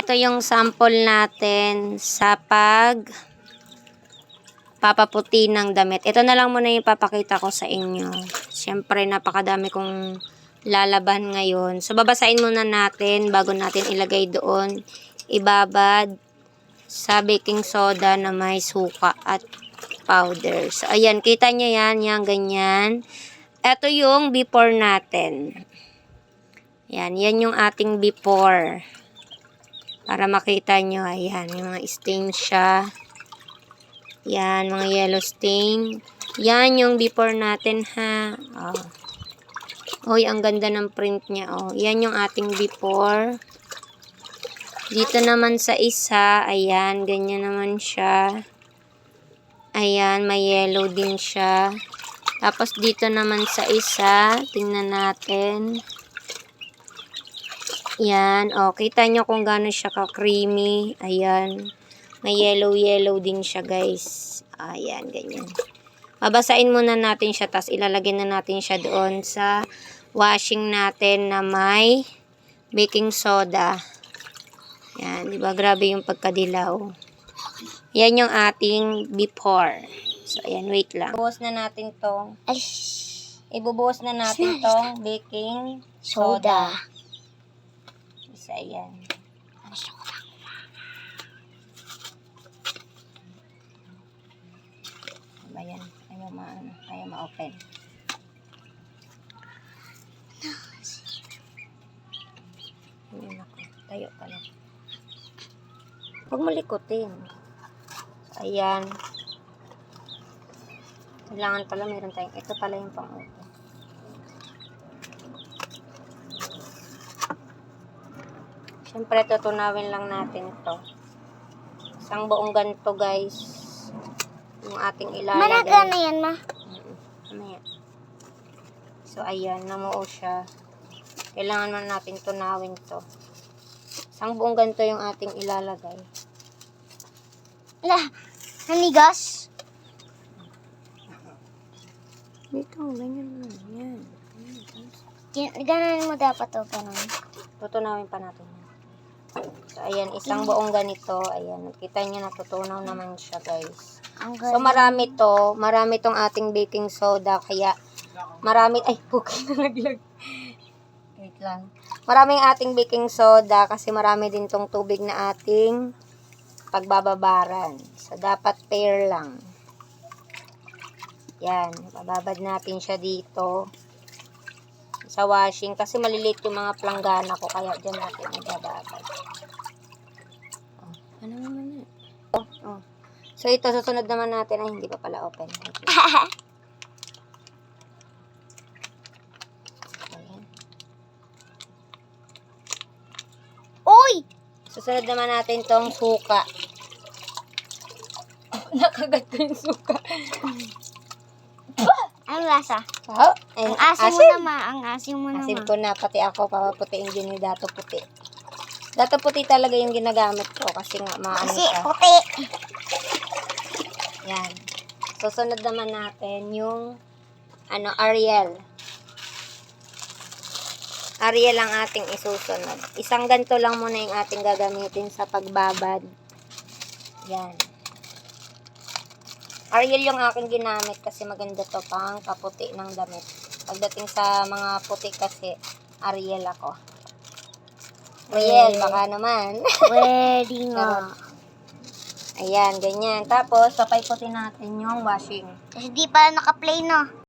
ito yung sample natin sa papaputi ng damit. Ito na lang muna yung papakita ko sa inyo. Siyempre, napakadami kong lalaban ngayon. So, babasahin muna natin bago natin ilagay doon. Ibabad sa baking soda na may suka at powder. So, ayan. Kita nyo yan. Yan, ganyan. Ito yung before natin. Yan. Yan yung ating before. Para makita nyo. Ayan. Yung mga stain siya. Yan, mga yellow stain. Yan yung before natin, ha. Oh. Uy, ang ganda ng print niya, oh. Yan yung ating before. Dito naman sa isa, ayan, ganyan naman siya. Ayan, may yellow din siya. Tapos dito naman sa isa, tingnan natin. Yan, oh, kita nyo kung gaano siya ka-creamy. Ayan. May yellow din siya, guys. Ayan, ganyan. Babasain muna natin siya, tapos ilalagay na natin siya doon sa washing natin na may baking soda. Ayan, di ba? Grabe yung pagkadilaw. Yan yung ating before. So, ayan, wait lang. Ibubuhos na natin tong baking soda. Isa, ayan. Ayan, ayaw ma-open. Tayo pala. Huwag mo likutin. So, ayan. Kailangan pala meron tayong, ito pala yung pang-open. Siyempre, tutunawin lang natin to. Isang buong ganito, guys. Yung ating ilalagay. Malaga na yan, ma. Mamaya. So, ayan. Namuo siya. Kailangan man natin tunawin to. Isang buong ganito yung ating ilalagay. Nanigas? Dito, ganyan naman. Yan. Ganon mo dapat to, ganun. Tutunawin pa natin. So, ayan. Isang buong ganito. Ayan. Nakita niyo, natutunaw naman siya, guys. So, marami tong ating baking soda, kaya marami, ay, puki nalaglag. Wait lang. Maraming ating baking soda, kasi marami din tong tubig na ating pagbababaran. So, dapat pair lang. Yan, bababad natin siya dito sa washing, kasi maliliit yung mga planggana ko, kaya dyan natin ibababad. Oh, ano naman yan? Oh. So, ito, susunod naman natin. Ay, hindi pa pala open. Ayan. Uy! Susunod naman natin tong suka. Nakagat ko yung suka. Ang lasa. Oh, Ang asim mo na, ma. Ang asim mo na, Asim ma. ko na, pati ako, papaputiin din yung dato puti. Dato puti talaga yung ginagamit ko, kasi nga, maano Kasi siya. puti. Yan. Susunod naman natin yung Ariel. Ariel ang ating isusunod. Isang ganito lang muna yung ating gagamitin sa pagbabad. Yan. Ariel yung aking ginamit kasi maganda to pang kaputi ng damit. Pagdating sa mga puti kasi, Ariel ako. Ariel, baka naman. Pwede nga. Ayan, ganyan. Tapos, papayputin natin yung washing. Kasi di pa naka-play, no?